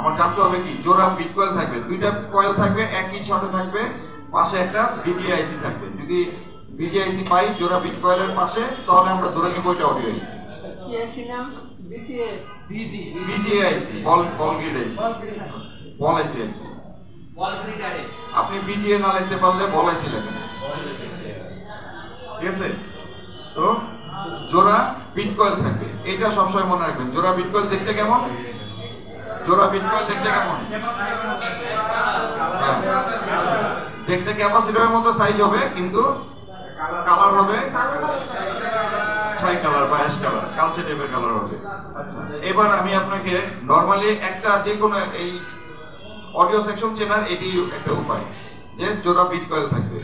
আমার জানতে হবে কি জোড়া বিট কয়েল থাকবে, দুইটা কয়েল থাকবে, একই সাথে থাকবে, পাশে একটা বিজিআইসি থাকবে। যদি বিজিআইসি পাই জোড়া বিট কয়েলের পাশে, তাহলে আমরা ধরে নিব এটা অডিও আইসি। কি আইসি নাম? বিজিআইসি, বল গ্রিড আইসি, বল আইসি। আপনি বিজিএ না লিখতে পারলে বল আইসি লেখেন, ঠিক আছে? তো জোড়া বিট কয়েল থাকবে, এটা সবসময় মনে রাখবেন। জোড়া বিট কয়েল দেখতে কেমন? জোড়া বিট কয়েল দেখতে কেমন? দেখতে ক্যাপাসিটরের মতো সাইজ হবে, কিন্তু কালার হবে ছাই কালার বা অ্যাশ কালার, কালচে টাইপের কালার হবে। এবার আমি আপনাকে নরমালি একটা যে কোনো এই অডিও সেকশন চেনার এটি একটা উপায় যে জোড়া বিট কয়েল থাকবে।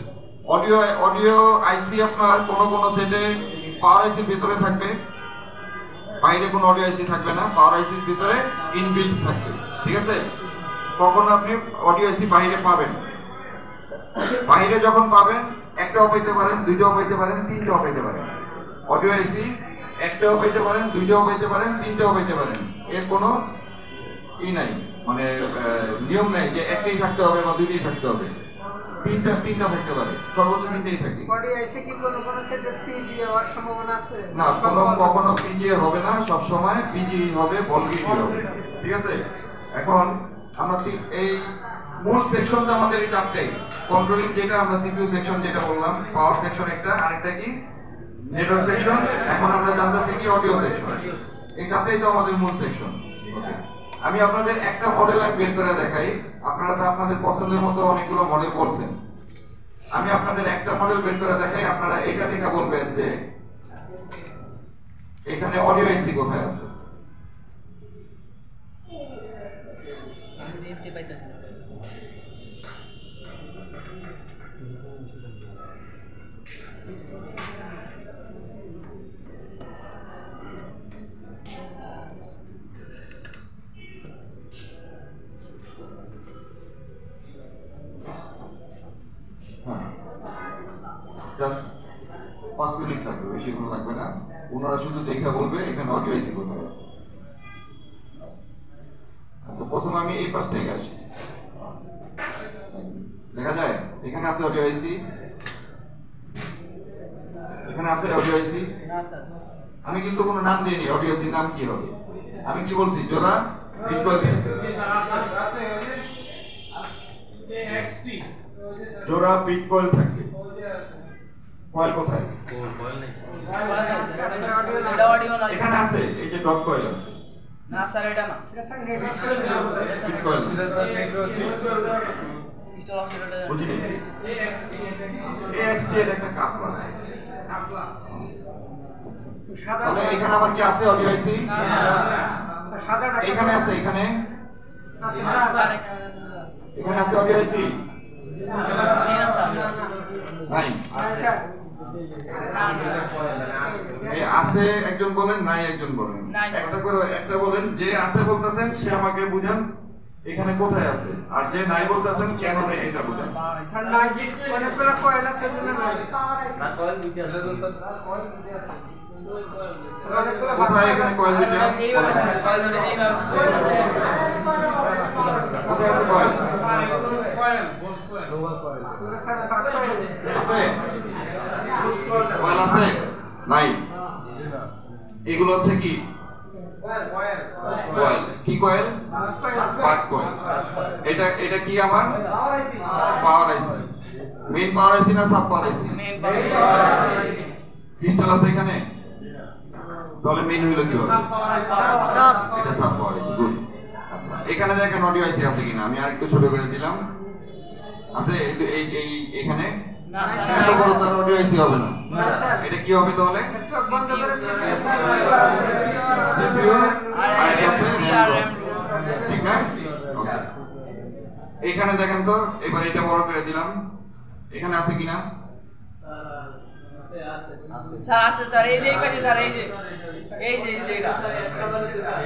অডিও আইসি আপনার কোন সেটে পাওয়ার আইসির ভিতরে থাকবে, বাইরে কোনো অডিও আইসি থাকবে না, পাওয়ার আইসির ভিতরে ইনবিল্ট থাকবে, ঠিক আছে? কখন আপনি অডিও আইসি বাইরে পাবেন? বাইরে যখন পাবেন একটাও পাইতে পারেন, দুইটাও পাইতে পারেন, তিনটাও পাইতে পারেন। অডিও আইসি একটাও পাইতে পারেন, দুইটাও পাইতে পারেন, তিনটাও পাইতে পারেন। এর কোনো নাই, মানে নিয়ম নাই যে একটাই থাকতে হবে বা দুইটাই থাকতে হবে। তিনটা থাকতে পারে, সর্বোচ্চ তিনটাই থাকে। অডিও আইসি কি কোনো সেটে পিজি হওয়ার সম্ভাবনা আছে? না, কখনো পিজি হবে না, সব সময় পিজি হবে, বল গ্রিড হবে, ঠিক আছে? এখন আমরা এই মূল সেকশনটা আমাদের এই চারটাই। কন্ট্রোলিং যেটা আমরা সিপিইউ সেকশন যেটা বললাম, পাওয়ার সেকশন একটা, আরেকটা কি নেটওয়ার্ক সেকশন, এখন আমরা জানতেছি কি অডিও সেকশন। এই চারটাই তো আমাদের মূল সেকশন। আমি আপনাদের একটা মডেল বের করে দেখাই, আপনারা তো আপনাদের পছন্দের মতো অনেকগুলো মডেল করছেন। আমি আপনাদের একটা মডেল বের করে দেখাই, আপনারা এটা দেখে বলবেন যে এখানে অডিও আইসি কোথায় আছে। আমি দেখতে পাইতাছি না। জাস্ট 5 মিনিট লাগবে, বেশিক্ষণ লাগবে না। ওনারা শুধু দেখে বলবে এখানে অডিও আইসি কোথায় আছে। আচ্ছা, প্রথমে আমি এই পাশ থেকে আসি। দেখা যায় এখানে আছে অডিও আইসি, এখানে আছে অডিও আইসি। আমি কিন্তু কোনো নাম দিইনি, অডিও আইসি নাম কি হবে? আমি কি বলছি? জোড়া বিট কয়েল থাকবে, জোড়া বিট কয়েল থাকবে। কয়েল কোথায়? এখানে আছে, এই যে ডট কয়েল আছে। না স্যার, এটা না, এটা স্যার নেটওয়ার্ক কয়েল। বুঝলি? এএক্সটি এর একটা কাপলা। তাহলে এখানে আবার কি আছে অডিও আইসি? সাদাটা এখানে আছে, এখানে আছে স্যার, এখানে আছে অডিও আইসি নাই? আছে একজন বলেন, নাই একজন বলেন। একটা করে একটা বলেন, যে আছে বলতেছেন সে আমাকে বুঝান এখানে কোথায় আছে, আর যে নাই বলতেছেন কেন নাই এটা বুঝান। স্যার নাই, অনেকগুলো কয়েল আছে সেজন্য নাই। না, কয়েল দুটি আছে তো স্যার, কয়েল দুটি আছে। অনেকগুলো কোথায় এখানে কয়েল দুটি? এইভাবে কয়েল দুটি, এইভাবে কোথায় আছে কয়েল? কয়েল বস কয়েল, লোয়ার কয়েল স্যার, বাক কয়েল আছে? কয়েল আছে? নাই। এগুলো হচ্ছে কি কয়েল? কি কয়েল? বাক কয়েল। এটা কি আমার পাওয়ার আইসি। মেইন পাওয়ার আইসি না সাব পাওয়ার আইসি? ক্রিস্টাল আছে এখানে, তাহলে মেইন হলো কি হবে? এটা সাব পাওয়ার আইসি। গুড। আচ্ছা, এখানে দেখেন অডিও আইসি আছে কিনা, আমি আরেকটু ছোট করে দিলাম। আছে এই এখানে? না স্যার, এত বড় তার অডিও আইসি হবে না। না স্যার, এটা কি হবে তাহলে? সব বন্ধ করে সিপিইউ আর RAM, ঠিক না? এখানে দেখেন তো, এবার এটা বড় করে দিলাম। এখানে আছে কিনা? স্যার আছে স্যার, এই যে এই পাশে স্যার, এই যে এটা,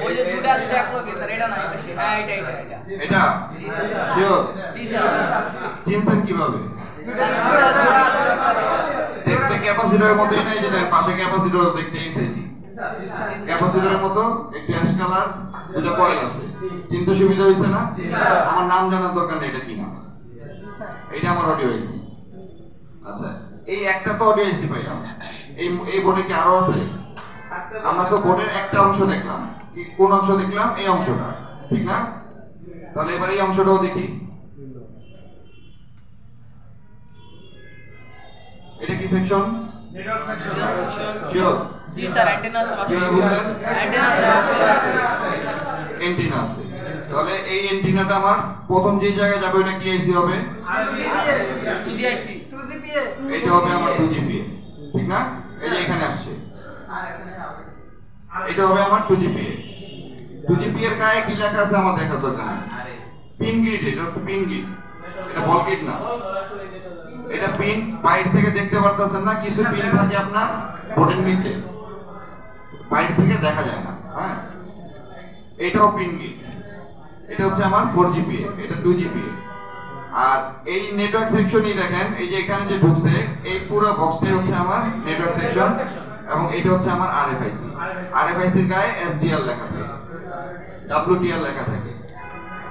ওই যে দুটো এক লগে স্যার, এটা না এই পাশে। হ্যাঁ, এটা শিওর? জি স্যার। চিনছেন কিভাবে? দেখতে ক্যাপাসিটরের মতোই নাই, যে পাশে ক্যাপাসিটর দেখতে এসেছি। ক্যাপাসিটরের মতো একটি অ্যাশ কালার দুটো কয়েল আছে। চিন্তা সুবিধা হয়েছে না? আমার নাম জানার দরকার নেই এটা কি নাম। এটা আমার অডিও আইসি। আচ্ছা, এই একটা তো অডিও আইসি পাইলাম। এই বোর্ডে কি আরো আছে? আমরা তো বোর্ডের একটা অংশ দেখলাম। কি কোন অংশ দেখলাম? এই অংশটা, ঠিক না? তাহলে এবার এই অংশটাও দেখি। এটা কি সেকশন? Network section. শিওর? জি স্যার, অ্যান্টেনা আছে পাশে। কিভাবে বুঝলেন? অ্যান্টেনা আছে অ্যান্টেনা আছে। তাহলে এই অ্যান্টেনাটা আমার প্রথম যে জায়গায় যাবে ওটা কি আইসি হবে? 2G IC। 2GPA এটা হবে আমার 2GPA, ঠিক না? এই যে এখানে আসছে, এটা হবে আমার 2GPA। 2GPA এর গায়ে কি লেখা আছে আমার দেখার দরকার নেই। পিন গ্রিড, এটা হচ্ছে পিন গ্রিড, এটা বল গ্রিড না। এটা পিন বাইরে থেকে দেখতে পারতেছেন না, কিছু পিন থাকে আপনার বোর্ডের নিচে, বাইরে থেকে দেখা যায় না। হ্যাঁ, এটাও পিন গ্রিড। এটা হচ্ছে আমার 4GPA, এটা 2GPA। আর এই নেটওয়ার্ক সেকশনই দেখেন, এই যে এখানে যে ঢুকছে এই পুরো বক্সটাই হচ্ছে আমার নেটওয়ার্ক সেকশন, এবং এটা হচ্ছে আমার RFIC। RFIC এর গায়ে SDL লেখা থাকে, WTL লেখা থাকে,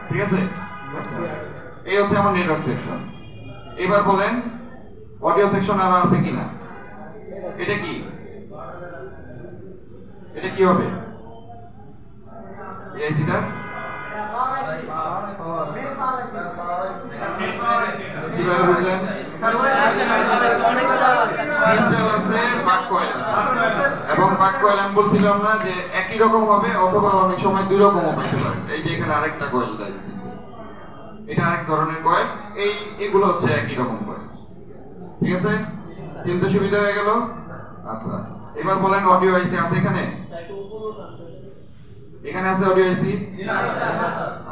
ঠিক আছে? আচ্ছা, এই হচ্ছে আমার নেটওয়ার্ক সেকশন। এবার বলেন অডিও সেকশন আর আছে কিনা? এটা কি? এটা কি হবে? এই আইসিটা কিভাবে বুঝলেন? ক্রিস্টাল আছে, বাক কয়েল আছে, এবং বাক কয়েল আমি বলছিলাম না যে একই রকম হবে অথবা অনেক সময় দুই রকমও পাইতে পারে। এই যে এখানে আরেকটা কয়েল দেয় দিচ্ছে, এটা আরেক ধরনের কয়েল। এগুলো হচ্ছে একই রকম কয়েল, ঠিক আছে? চিন্তা সুবিধা হয়ে গেল? আচ্ছা, এবার বলেন অডিও আইসি আছে এখানে? এখানে আছে অডিও আইসি?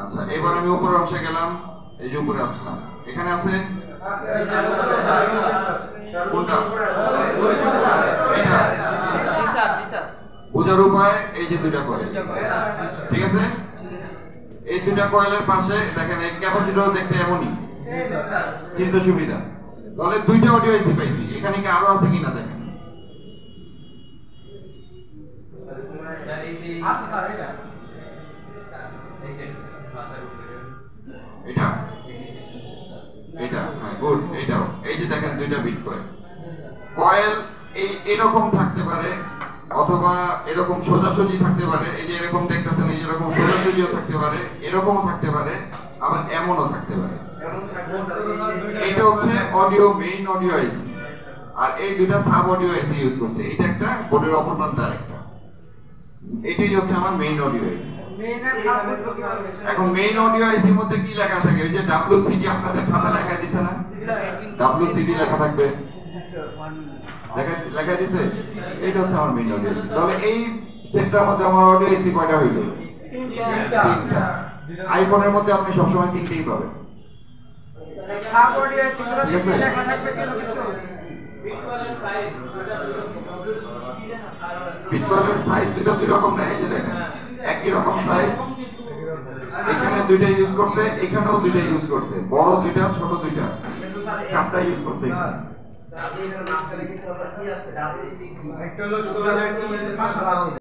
আচ্ছা, এবার আমি উপরের অংশে গেলাম, এই যে উপরে আসলাম, এখানে আছে? কোনটা? এটা? জি স্যার, জি স্যার। বোঝার উপায় এই যে দুইটা কয়েল, ঠিক আছে? এই দুইটা কয়েলের পাশে দেখেন এই ক্যাপাসিটর দেখতে এমনই, চিন্তা সুবিধা। তাহলে দুইটা অডিও আইসি পাইছি, এখানে কি আরো আছে কিনা দেখেন। এটা এটা হ্যাঁ, গুড। এটাও এই যে দেখেন দুইটা বিট কয়েল। কয়েল এই এরকম থাকতে পারে অথবা এরকম সোজাসুজি থাকতে পারে। এই যে এরকম দেখতেছেন, এই এরকম সোজাসুজিও থাকতে পারে, এরকমও থাকতে পারে, আবার এমনও থাকতে পারে। এটা হচ্ছে অডিও মেইন অডিও আইসি, আর এই দুইটা সাব অডিও আইসি ইউজ করছে। এটা একটা বোর্ডের অপর প্রান্তে আরেকটা। এটাই হচ্ছে আমার মেইন অডিও আইসি। এখন মেইন অডিও আইসির মধ্যে কি লেখা থাকে? ওই যে WCD আপনাদের খাতা লেখা দিছে না? WCD লেখা থাকবে, লেখা দিছে। এটা হচ্ছে আমার মেইন অডিও আইসি। তাহলে এই সেটটার মধ্যে আমার অডিও আইসি কয়টা হইলো? তিনটা। আইফোনের মধ্যে আপনি সবসময় তিনটেই পাবেন, সাব অডিও আইসি গুলোতে কি লেখা থাকবে কেন কিছু? বিটকয়েলের সাইজ দুটো দুই রকম না, এই যে দেখেন একই রকম সাইজ। এখানে দুইটা ইউজ করছে, এখানেও দুইটা ইউজ করছে, বড় দুইটা ছোট দুইটা, চারটা ইউজ করছে। একটা হলো 16